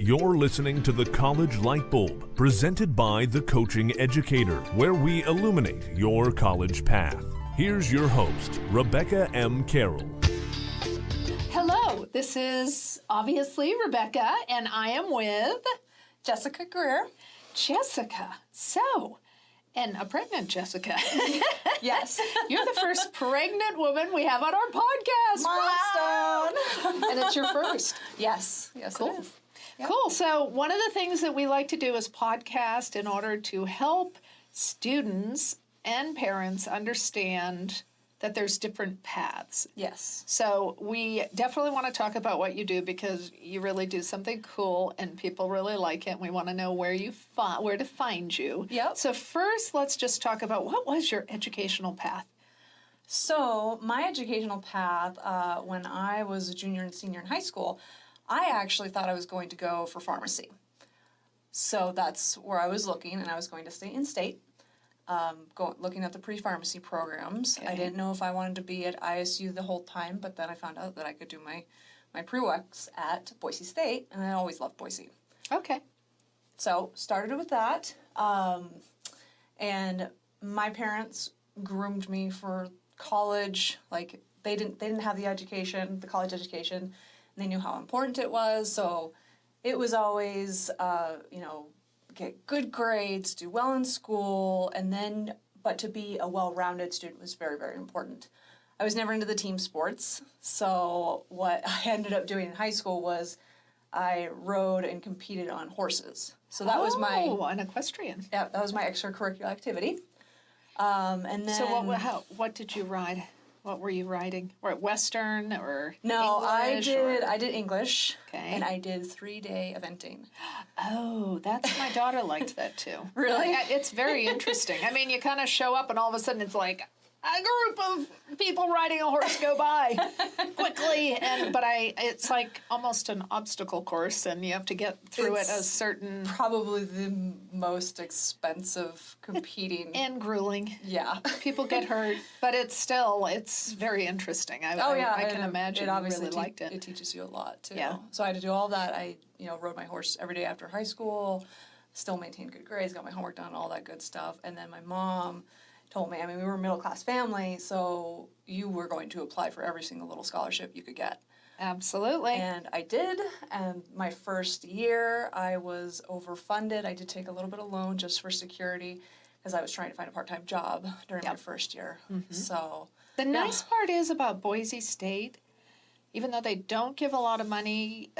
You're listening to The College Light Bulb, presented by The Coaching Educator, where we illuminate your college path. Here's your host, Rebecca M. Carroll. Hello, this is obviously Rebecca, and I am with Jessica Greer. Jessica. And a pregnant Jessica. Yes. You're the first pregnant woman we have on our podcast. Milestone. And it's your first. Yes. Cool. It is. Yep. Cool. So one of the things that we like to do is podcast in order to help students and parents understand that there's different paths. Yes. So we definitely want to talk about what you do because you really do something cool and people really like it. And we want to know where to find you. Yep. So first, let's just talk about what was your educational path? So my educational path, when I was a junior and senior in high school, I actually thought I was going to go for pharmacy. So that's where I was looking, and I was going to stay in state. Looking at the pre-pharmacy programs. Okay. I didn't know if I wanted to be at ISU the whole time, but then I found out that I could do my prereqs at Boise State, and I always loved Boise. Okay. So started with that, and my parents groomed me for college. Like they didn't have the college education, and they knew how important it was. So it was always, get good grades, do well in school, but to be a well-rounded student was very, very important. I was never into the team sports, so what I ended up doing in high school was I rode and competed on horses. So that was an equestrian. Yeah, that was my extracurricular activity. And then So what did you ride? What were you riding? Or Western or No, English, I did English. Okay. And I did 3-day eventing. Oh, my daughter liked that too. Really? It's very interesting. I mean, you kind of show up and all of a sudden it's like a group of people riding a horse go by quickly, but it's like almost an obstacle course, and you have to get through it a certain. Probably the most expensive competing. And grueling. Yeah. People get hurt, but it's very interesting. I can imagine you really liked it. It teaches you a lot too. Yeah. So I had to do all that. I rode my horse every day after high school, still maintained good grades, got my homework done, all that good stuff. And then my mom told me, we were a middle-class family, so you were going to apply for every single little scholarship you could get. Absolutely. And I did, and my first year, I was overfunded. I did take a little bit of loan just for security, because I was trying to find a part-time job during my first year. Mm-hmm. So the nice part is about Boise State, even though they don't give a lot of money,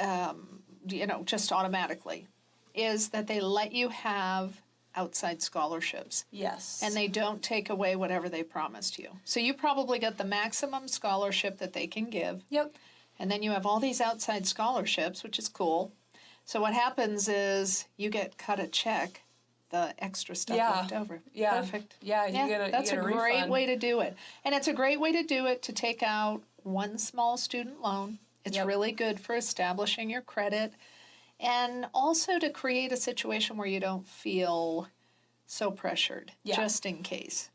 just automatically, is that they let you have outside scholarships. Yes. And they don't take away whatever they promised you. So you probably get the maximum scholarship that they can give. Yep. And then you have all these outside scholarships, which is cool. So what happens is you get cut a check, the extra stuff left over. Yeah. Perfect. Yeah, you get a That's a great refund. way to do it. And it's a great way to do it to take out one small student loan. It's really good for establishing your credit. And also to create a situation where you don't feel so pressured, just in case.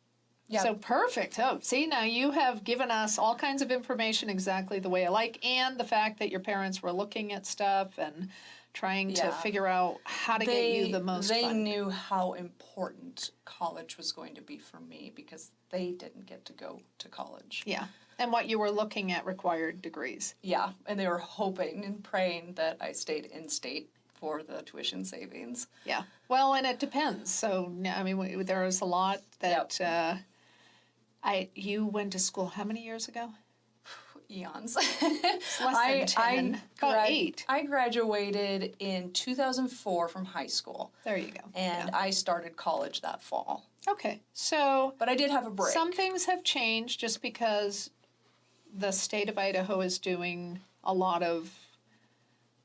Yep. So perfect. Oh, see, now you have given us all kinds of information exactly the way I like, and the fact that your parents were looking at stuff and trying to figure out how to get you the most They fun. knew how important college was going to be for me because they didn't get to go to college. Yeah. And what you were looking at required degrees. Yeah, and they were hoping and praying that I stayed in state for the tuition savings. Yeah. Well, and it depends. So, there was a lot that you went to school how many years ago? Eons. Less than 10. About 8. I graduated in 2004 from high school. There you go. And I started college that fall. Okay. So, but I did have a break. Some things have changed just because the state of Idaho is doing a lot of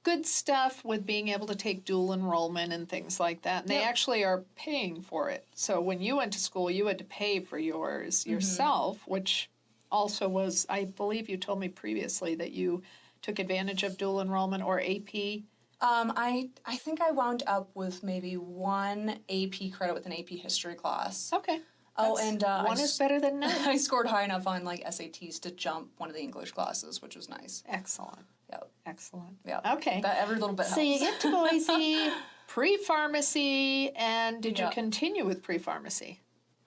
good stuff with being able to take dual enrollment and things like that. And they actually are paying for it. So when you went to school, you had to pay for yours yourself, which also was, I believe you told me previously that you took advantage of dual enrollment or AP. I think I wound up with maybe one AP credit with an AP history class. Okay. One is better than none. I scored high enough on SATs to jump one of the English classes, which was nice. Excellent. Yep. Excellent. Yeah. Okay. That every little bit So you helps. get to Boise, pre-pharmacy, and did you Yeah. continue with pre-pharmacy?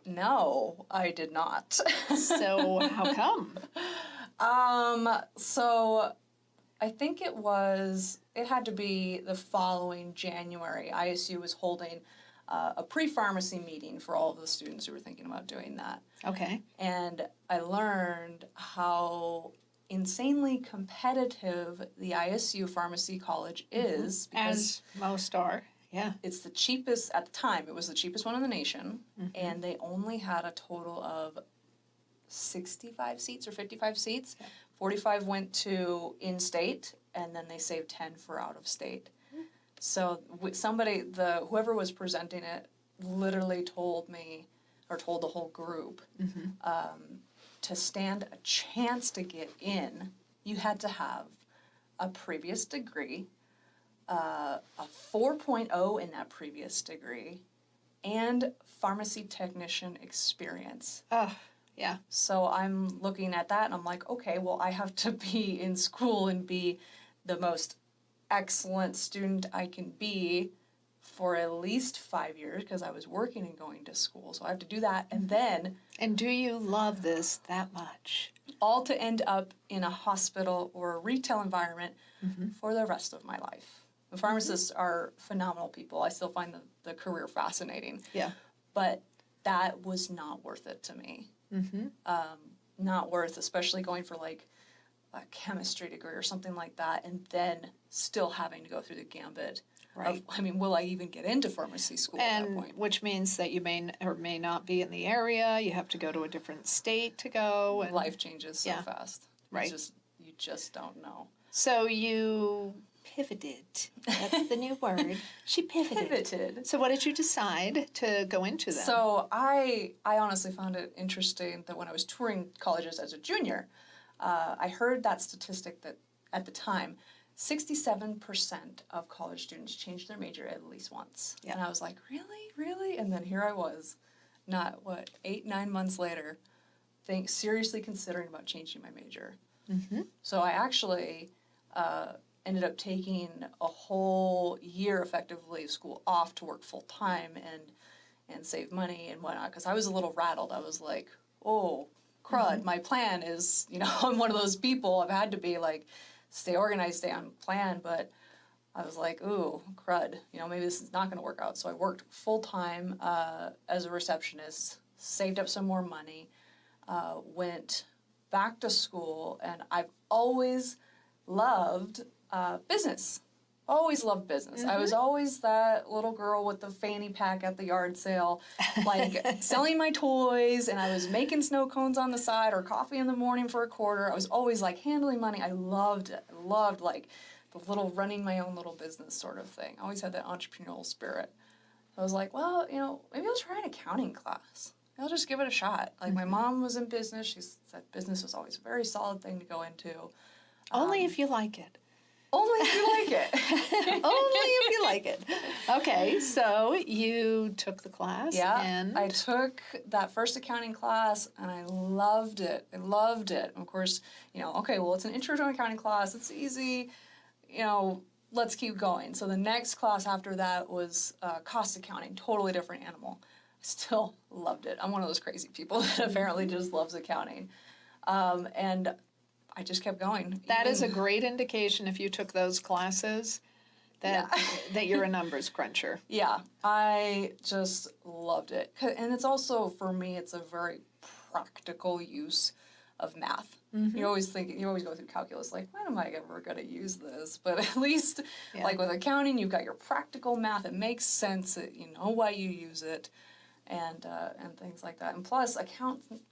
No, I did not. So how come? So I think it had to be the following January. ISU was holding a pre-pharmacy meeting for all of the students who were thinking about doing that. Okay. And I learned how insanely competitive the ISU Pharmacy College is because As most are. Yeah. it's the cheapest, at the time, it was the cheapest one in the nation, and they only had a total of 65 seats or 55 seats. 45 went to in-state, and then they saved 10 for out-of-state. So whoever was presenting it literally told me, or told the whole group, to stand a chance to get in, you had to have a previous degree, a 4.0 in that previous degree, and pharmacy technician experience. Oh, yeah. So I'm looking at that and I'm like, okay, well, I have to be in school and be the most excellent student I can be for at least 5 years because I was working and going to school. So I have to do that. And then And do you love this that much? all to end up in a hospital or a retail environment for the rest of my life. The pharmacists are phenomenal people. I still find the career fascinating. Yeah. But that was not worth it to me. Not worth, especially going for like a chemistry degree or something like that, and then still having to go through the gambit. Right. I mean, will I even get into pharmacy school at that And point? which means that you may or may not be in the area. You have to go to a different state to go. And Life changes so Yeah. fast. Right. You just don't know. So you pivoted. That's the new word. She pivoted. So what did you decide to go into then? So I honestly found it interesting that when I was touring colleges as a junior, I heard that statistic that at the time, 67% of college students changed their major at least once. Yeah. And I was like, really? And then here I was, 8-9 months later, seriously considering about changing my major. So I actually ended up taking a whole year effectively of school off to work full time and save money and whatnot, because I was a little rattled. I was like, oh, crud, my plan is, I'm one of those people, I've had to be like, stay organized, stay on plan, but I was like, ooh, crud, maybe this is not going to work out. So I worked full time as a receptionist, saved up some more money, went back to school, and I've always loved business. Always loved business. I was always that little girl with the fanny pack at the yard sale, like selling my toys, and I was making snow cones on the side or coffee in the morning for a quarter. I was always like handling money. I loved it. I loved like the little running my own little business sort of thing. I always had that entrepreneurial spirit. I was like, well, maybe I'll try an accounting class. I'll just give it a shot. Like my mom was in business. She said business was always a very solid thing to go into. Only if you like it. Only if you like it. Only if you like it. Okay, so you took the class. Yeah, And I took that first accounting class and I loved it. I loved it. And of course, okay, well, it's an intro to accounting class. It's easy. Let's keep going. So the next class after that was cost accounting, totally different animal. I still loved it. I'm one of those crazy people that apparently just loves accounting. And I just kept going. that is a great indication if you took those classes that you're a numbers cruncher. Yeah, I just loved it. And it's also, for me, it's a very practical use of math. You always go through calculus, like, when am I ever going to use this? But at least, like with accounting, you've got your practical math. It makes sense. You know why you use it, and things like that. And plus,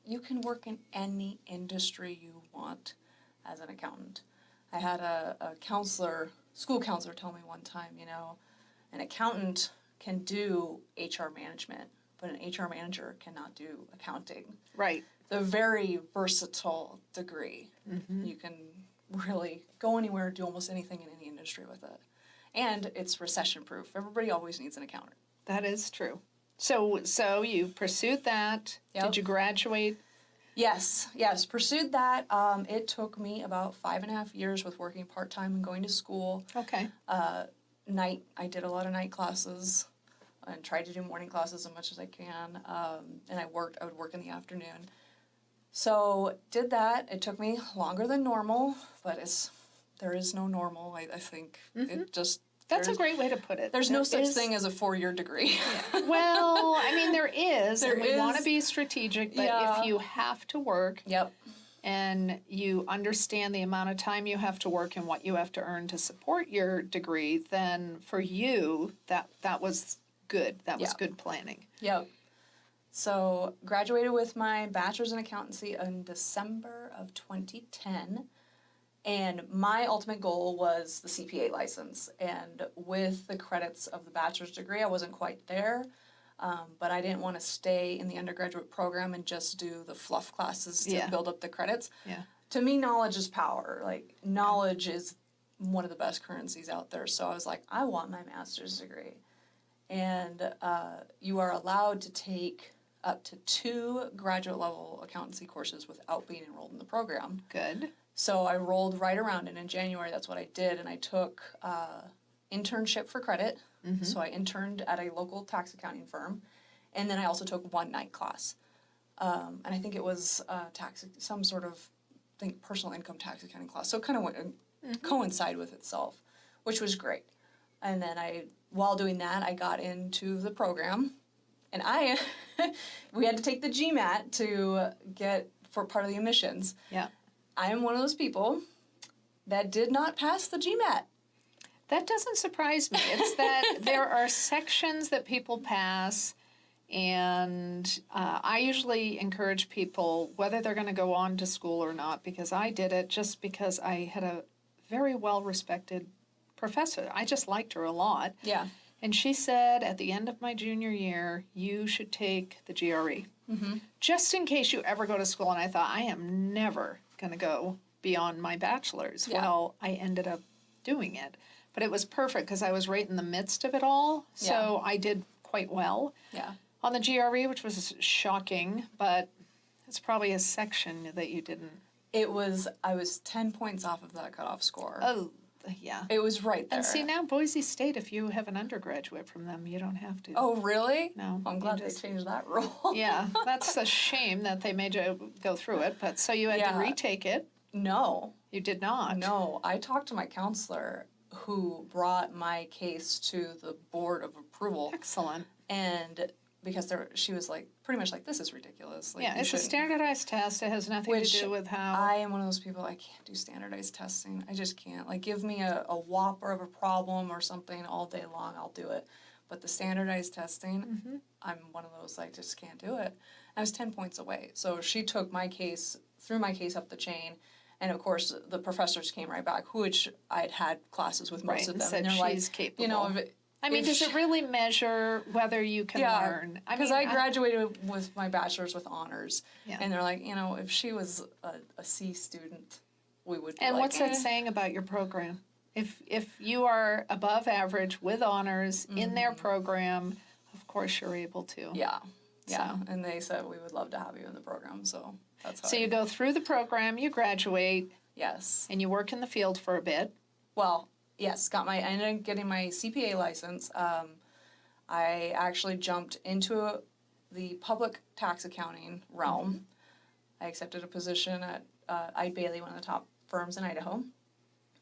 you can work in any industry you want as an accountant. I had a school counselor tell me one time, an accountant can do HR management, but an HR manager cannot do accounting. Right. The very versatile degree. You can really go anywhere, do almost anything in any industry with it. And it's recession proof. Everybody always needs an accountant. That is true. So you pursued that. Yep. Did you graduate Yes, pursued that. It took me about 5.5 years with working part-time and going to school. Okay. I did a lot of night classes and tried to do morning classes as much as I can. And I would work in the afternoon. So did that. It took me longer than normal, but there is no normal. I think it just... That's a great way to put it. There's no such thing as a 4-year degree. Yeah. Well, I mean, there is. We want to be strategic, but if you have to work and you understand the amount of time you have to work and what you have to earn to support your degree, then for you, that was good. That was good planning. Yep. So graduated with my bachelor's in accountancy in December of 2010. And my ultimate goal was the CPA license. And with the credits of the bachelor's degree, I wasn't quite there. But I didn't want to stay in the undergraduate program and just do the fluff classes to build up the credits. Yeah. To me, knowledge is power. Like, knowledge is one of the best currencies out there. So I was like, I want my master's degree. And you are allowed to take up to 2 graduate level accountancy courses without being enrolled in the program. Good. So I rolled right around, and in January, that's what I did, and I took internship for credit. So I interned at a local tax accounting firm, and then I also took 1 night class. And I think it was some sort of personal income tax accounting class. So it kind of coincided with itself, which was great. And then while doing that, I got into the program, and we had to take the GMAT to get for part of the admissions. Yeah. I am one of those people that did not pass the GMAT. That doesn't surprise me. It's that there are sections that people pass, and I usually encourage people, whether they're going to go on to school or not, because I did it just because I had a very well-respected professor. I just liked her a lot. Yeah. And she said, at the end of my junior year, you should take the GRE, just in case you ever go to school. And I thought, I am never going to go beyond my bachelor's. Yeah. Well, I ended up doing it. But it was perfect because I was right in the midst of it all. So I did quite well on the GRE, which was shocking. But it's probably a section that you didn't. I was 10 points off of that cutoff score. Oh, yeah. It was right there. And see, now Boise State, if you have an undergraduate from them, you don't have to. Oh, really? No. I'm glad they changed that rule. Yeah, that's a shame that they made you go through it. But so you had to retake it. No. You did not. No. I talked to my counselor who brought my case to the board of approval. Excellent. And because she was like, pretty much like, this is ridiculous. Like, it's a standardized test. It has nothing to do with how... I am one of those people, I can't do standardized testing. I just can't. Like, give me a whopper of a problem or something all day long, I'll do it. But the standardized testing, I'm one of those, I just can't do it. I was 10 points away. So she took my case, threw my case up the chain. And of course, the professors came right back, which I'd had classes with most of them. And they're she's capable. You know, does it really measure whether you can learn? Because I graduated with my bachelor's with honors. Yeah. And they're like, if she was a C student, we would be. And what's that saying about your program? If you are above average with honors in their program, of course you're able to. Yeah. Yeah. So. And they said, we would love to have you in the program. So that's how you go through the program, you graduate. Yes. And you work in the field for a bit. Well, yes, I ended up getting my CPA license. I actually jumped into the public tax accounting realm. I accepted a position at Eide Bailly, one of the top firms in Idaho,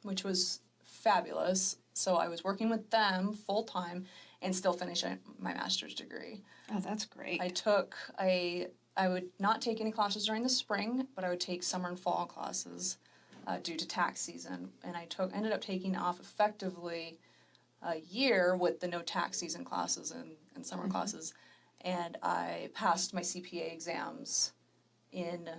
which was fabulous. So I was working with them full time and still finishing my master's degree. Oh, that's great. I would not take any classes during the spring, but I would take summer and fall classes. Due to tax season, and I ended up taking off effectively a year with the no tax season classes and summer classes, and I passed my CPA exams in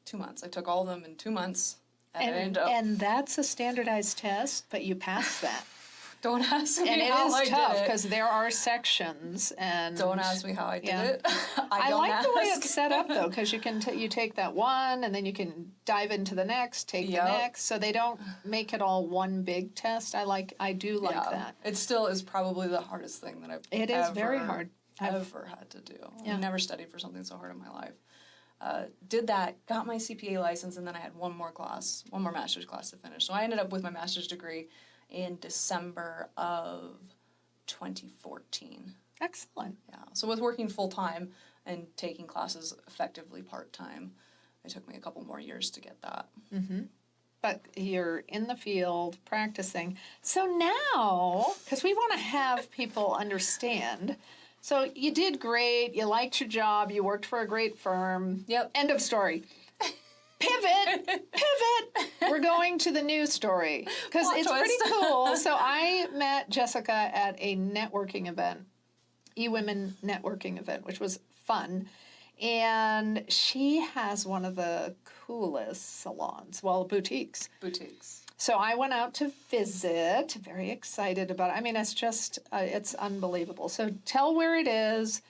2 months. I took all of them in 2 months, and that's a standardized test, but you passed that. Don't ask me how I did it. And it is tough because there are sections, and don't ask me how I did it. I like the way it's set up though, because you can you take that one, and then you can dive into the next, take the next, so they don't make it all one big test. I do like that. It still is probably the hardest thing that I've It is very hard. Ever had to do. Yeah. I've never studied for something so hard in my life. did that, got my CPA license, and then I had one more master's class to finish. So I ended up with my master's degree in December of 2014. Excellent. Yeah. So with working full-time and taking classes effectively part-time, it took me a couple more years to get that. But you're in the field practicing. So now, because we want to have people understand, so you did great, you liked your job, you worked for a great firm. Yep. End of story. Pivot. We're going to the new story because Plot it's twist. pretty cool. So I met Jessica at a networking event, eWomen networking event, which was fun. And she has one of the coolest salons, boutiques. So I went out to visit, very excited about it. I mean, it's just, it's unbelievable. So tell where it is,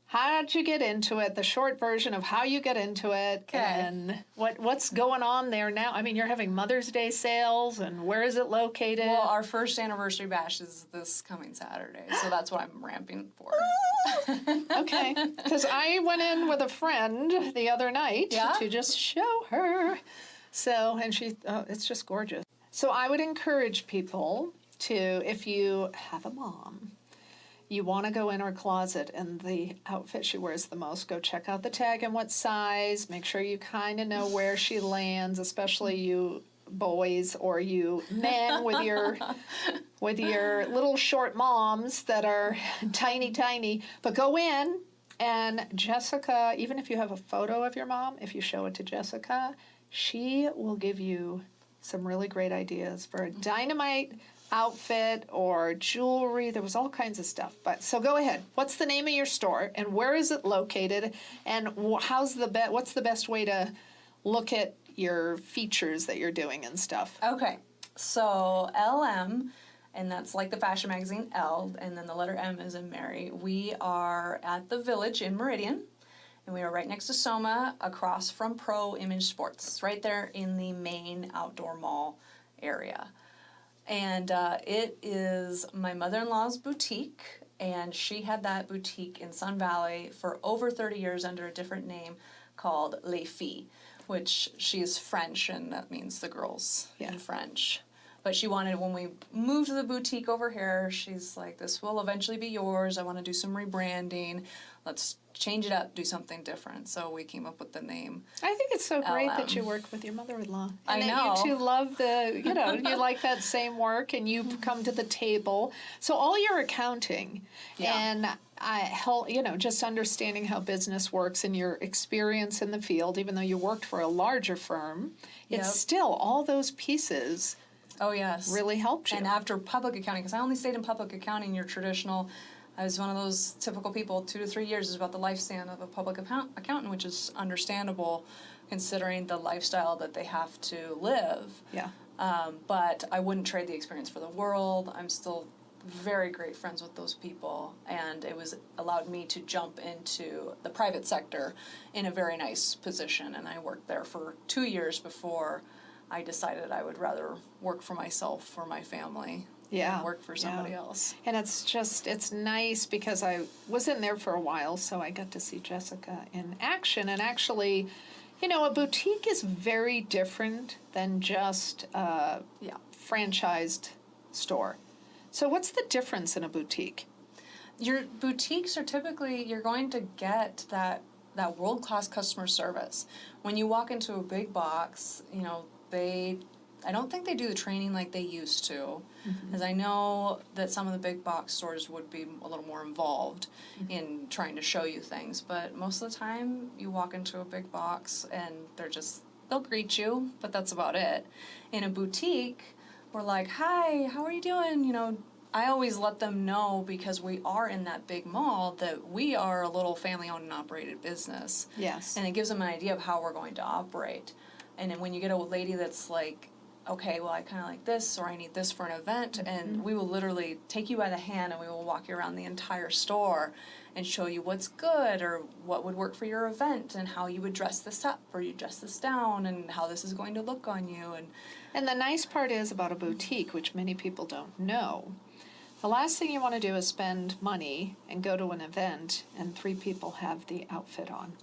how did you get into it, the short version of how you get into it, and what's going on there now. I mean, you're having Mother's Day sales, and where is it located? Well, our first anniversary bash is this coming Saturday, so that's what I'm ramping for. Okay, because I went in with a friend the other night to just show her. So, and it's just gorgeous. So I would encourage people to, if you have a mom, you want to go in her closet and the outfit she wears the most, go check out the tag and what size. Make sure you kind of know where she lands, especially you boys or you men with your little short moms that are tiny. But go in, and Jessica, even if you have a photo of your mom, if you show it to Jessica, she will give you some really great ideas for a dynamite outfit or jewelry. There was all kinds of stuff. But so go ahead. What's the name of your store and where is it located? And what's the best way to look at your features that you're doing and stuff? Okay. So Elle M, and that's like the fashion magazine Elle, and then the letter M is in Mary. We are at the Village in Meridian, and we are right next to Soma, across from Pro Image Sports, right there in the main outdoor mall area. And it is my mother-in-law's boutique, and she had that boutique in Sun Valley for over 30 years under a different name called Les Filles, which she is French, and that means the girls in French. But she wanted, when we moved the boutique over here, she's like, this will eventually be yours. I want to do some rebranding. Let's change it up, do something different. So we came up with the name. I think it's so great that you work with your mother-in-law. I know. And that you two love you like that same work, and you come to the table. So all your accounting and just understanding how business works and your experience in the field, even though you worked for a larger firm, it's still all those pieces. Oh, yes. Really helped you. And after public accounting, because I only stayed in public accounting, your traditional, I was one of those typical people, 2 to 3 years is about the lifespan of a public accountant, which is understandable considering the lifestyle that they have to live. Yeah. But I wouldn't trade the experience for the world. I'm still very great friends with those people, and it was allowed me to jump into the private sector in a very nice position, and I worked there for 2 years before I decided I would rather work for myself, for my family, than work for somebody else. And it's nice because I was in there for a while, so I got to see Jessica in action. And actually, a boutique is very different than just a franchised store. So what's the difference in a boutique? Your boutiques are typically, you're going to get that world-class customer service. When you walk into a big box, I don't think they do the training like they used to, because I know that some of the big box stores would be a little more involved in trying to show you things, but most of the time you walk into a big box and they'll greet you, but that's about it. In a boutique, we're like, hi, how are you doing? I always let them know, because we are in that big mall, that we are a little family-owned and operated business. Yes. And it gives them an idea of how we're going to operate. And then when you get a lady that's like, okay, well, I kind of like this, or I need this for an event, and we will literally take you by the hand and we will walk you around the entire store and show you what's good, or what would work for your event, and how you would dress this up, or you dress this down, and how this is going to look on you. And the nice part is about a boutique, which many people don't know, the last thing you want to do is spend money and go to an event and 3 people have the outfit on.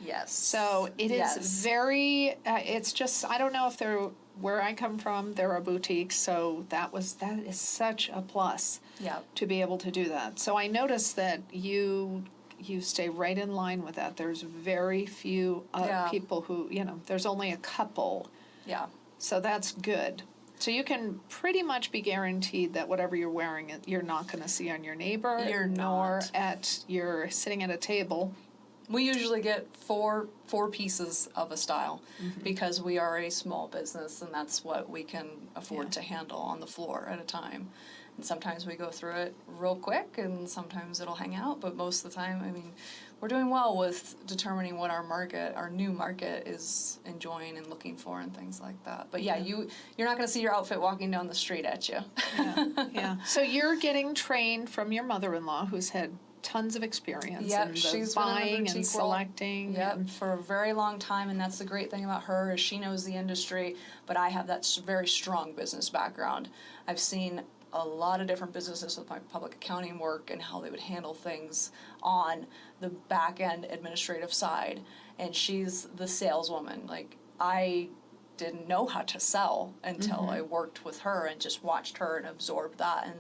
Yes. So it is Yes. very, it's just, I don't know if they're, where I come from, there are boutiques, so that is such a plus Yep. to be able to do that. So I noticed that you stay right in line with that. There's very few Yeah. people who, there's only a couple. Yeah. So that's good. So you can pretty much be guaranteed that whatever you're wearing, you're not going to see on your neighbor, You're nor not. you're sitting at a table. We usually get four pieces of a style because we are a small business and that's what we can afford to handle on the floor at a time. And sometimes we go through it real quick and sometimes it'll hang out, but most of the time, I mean, we're doing well with determining what our new market is enjoying and looking for and things like that. But yeah, you're not going to see your outfit walking down the street at you. Yeah. So you're getting trained from your mother-in-law who's had tons of experience Yep, in the she's been in the buying boutique and selecting. Yep, and- for a very long time, and that's the great thing about her is she knows the industry, but I have that very strong business background. I've seen a lot of different businesses with my public accounting work and how they would handle things on the back end administrative side, and she's the saleswoman. Like, I didn't know how to sell until I worked with her and just watched her and absorbed that, and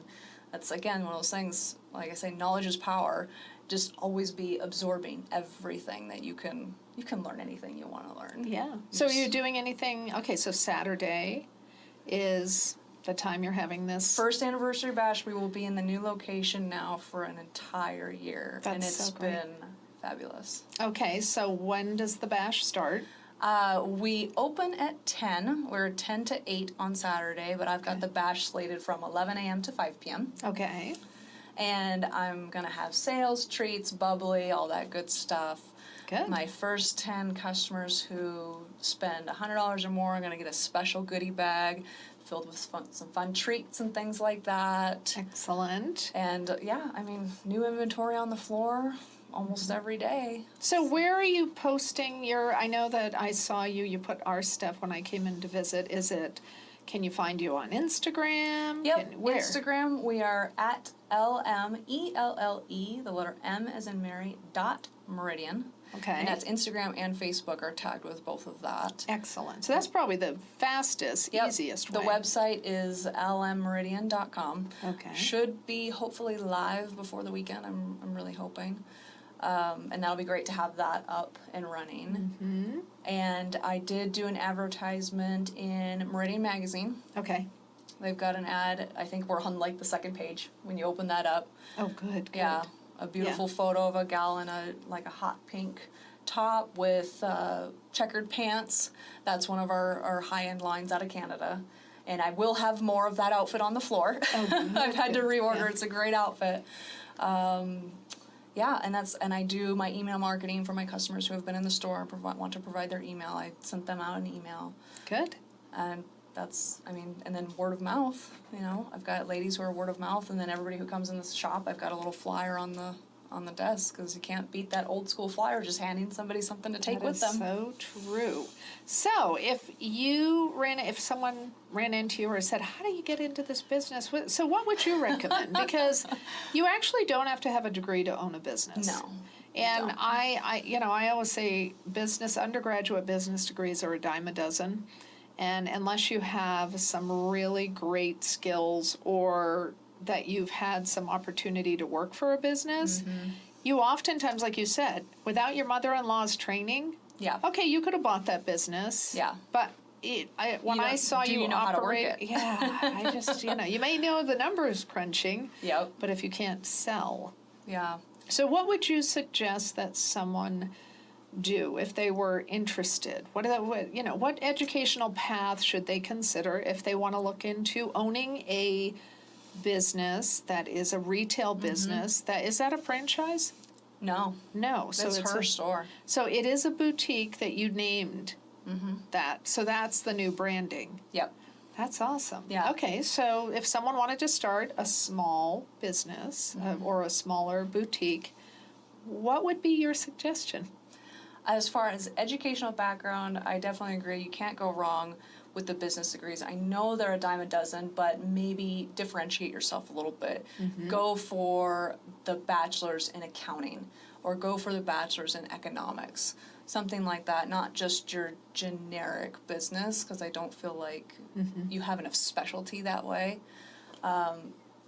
that's again one of those things, like I say, knowledge is power. Just always be absorbing everything that you can learn anything you want to learn. Yeah. So are you doing anything? Okay, so Saturday is the time you're having this. First anniversary bash, we will be in the new location now for an entire year. That's and it's so great. been fabulous. Okay, so when does the bash start? We open at 10. We're 10 to 8 on Saturday, but I've got the bash slated from 11 a.m. to 5 p.m. Okay. And I'm going to have sales, treats, bubbly, all that good stuff. Good. My first 10 customers who spend $100 or more are going to get a special goodie bag filled with some fun treats and things like that. Excellent. And yeah, I mean, new inventory on the floor almost every day. So where are you posting I know that I saw you put our stuff when I came in to visit. Can you find you on Instagram? Yep, Where? Instagram, we are at Elle M, E-L-L-E, the letter M as in Mary, .Meridian. Okay. And that's Instagram and Facebook are tagged with both of that. Excellent. So that's probably the fastest, easiest way. The website is ellemmeridian.com. Okay. Should be hopefully live before the weekend, I'm really hoping. And that'll be great to have that up and running. Mm-hmm. And I did do an advertisement in Meridian magazine. Okay. They've got an ad, I think we're on like the second page when you open that up. Oh, good. Yeah, a beautiful photo of a gal in a hot pink top with checkered pants. That's one of our high-end lines out of Canada. And I will have more of that outfit on the floor. Oh, I've had to reorder. Yeah. It's a great outfit. Yeah, and I do my email marketing for my customers who have been in the store and want to provide their email. I sent them out an email. Good. And and then word of mouth, I've got ladies who are word of mouth, and then everybody who comes in the shop, I've got a little flyer on the desk, because you can't beat that old school flyer, just handing somebody something to take with them. So true. So if someone ran into you or said, how do you get into this business? So what would you recommend? Because you actually don't have to have a degree to own a business. No. And I always say undergraduate business degrees are a dime a dozen. And unless you have some really great skills or that you've had some opportunity to work for a business, you oftentimes, like you said, without your mother-in-law's training, okay, you could have bought that business. Yeah. But when I saw you know how to work operate, it? I just, you may know the numbers crunching, Yep. but if you can't sell. Yeah. So what would you suggest that someone do if they were interested? What educational path should they consider if they want to look into owning a business that is a retail business? Is that a franchise? No. So it's her store. So it is a boutique that you named that. So that's the new branding. Yep. That's awesome. Yeah. Okay, so if someone wanted to start a small business or a smaller boutique, what would be your suggestion? As far as educational background, I definitely agree. You can't go wrong with the business degrees. I know they're a dime a dozen, but maybe differentiate yourself a little bit. Go for the bachelor's in accounting or go for the bachelor's in economics. something like that, not just your generic business, because I don't feel like you have enough specialty that way.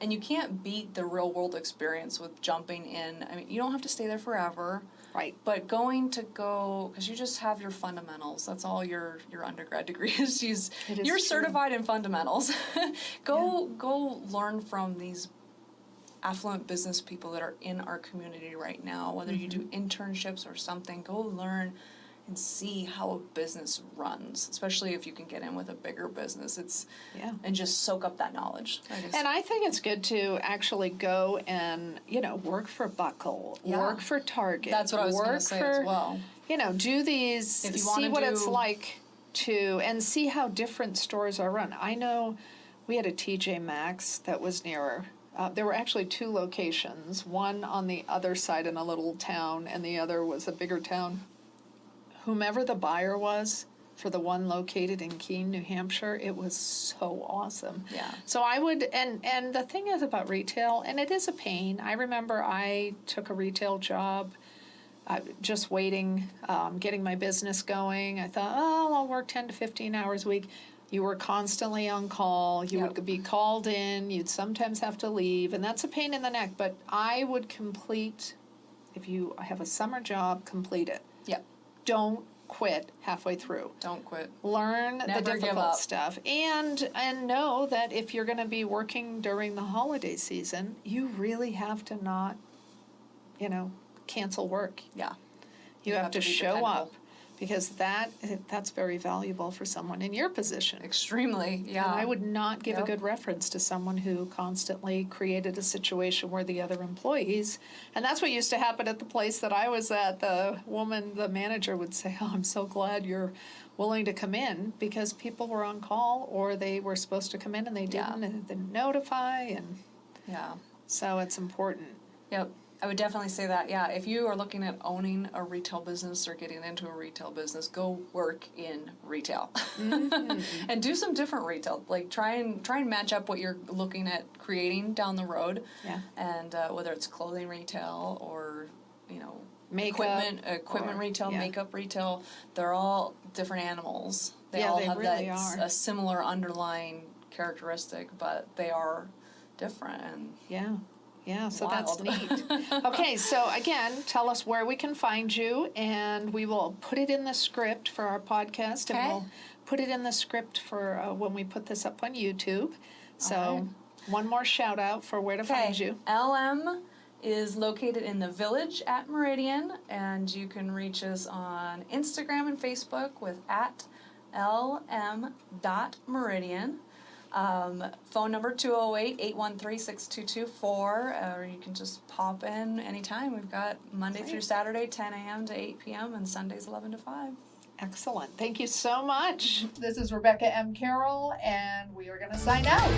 And you can't beat the real world experience with jumping in. I mean, you don't have to stay there forever. Right. But because you just have your fundamentals. That's all your undergrad degree is. You're true. certified in fundamentals. Go learn from these affluent business people that are in our community right now. Whether you do internships or something, go learn and see how a business runs, especially if you can get in with a bigger business. And just soak up that knowledge. And I think it's good to actually go and, work for Buckle, work for Target. That's what I was going to say as well. Do these, if you see what it's like and see how different stores are run. I know we had a TJ Maxx that was near, there were actually 2 locations, one on the other side in a little town and the other was a bigger town. Whomever the buyer was for the one located in Keene, New Hampshire, it was so awesome. Yeah. So I would, and the thing is about retail, and it is a pain. I remember I took a retail job, just waiting, getting my business going. I thought, I'll work 10 to 15 hours a week. You were constantly on call. You would be called in. You'd sometimes have to leave, and that's a pain in the neck. But I would complete, if you have a summer job, complete it. Yep. Don't quit halfway through. Don't quit. Learn Never the give difficult up. stuff. And know that if you're going to be working during the holiday season, you really have to not, cancel work. Yeah. You have to be show dependable. up because that's very valuable for someone in your position. Extremely, yeah. And I would not give a good reference to someone who constantly created a situation where the other employees, and that's what used to happen at the place that I was at. The manager would say, I'm so glad you're willing to come in, because people were on call or they were supposed to come in and they didn't and didn't notify. And so it's important. Yep. I would definitely say that, if you are looking at owning a retail business or getting into a retail business, go work in retail. And do some different retail. Like try and match up what you're looking at creating down the road. Yeah. And whether it's clothing retail or, Makeup equipment retail, makeup retail, they're all different animals. They all have really a similar underlying characteristic, but they are different. And Yeah, so wild. that's neat. Okay, so again, tell us where we can find you, and we will put it in the script for our podcast, and we'll put it in the script for when we put this up on YouTube. So one more shout out for where to find you. Elle M is located in the Village at Meridian, and you can reach us on Instagram and Facebook with @LM.Meridian. Phone number 208-813-6224, or you can just pop in anytime. We've got Monday through Saturday, 10 a.m. to 8 p.m., and Sundays 11 to 5. Excellent. Thank you so much. This is Rebecca M. Carroll, and we are going to sign out.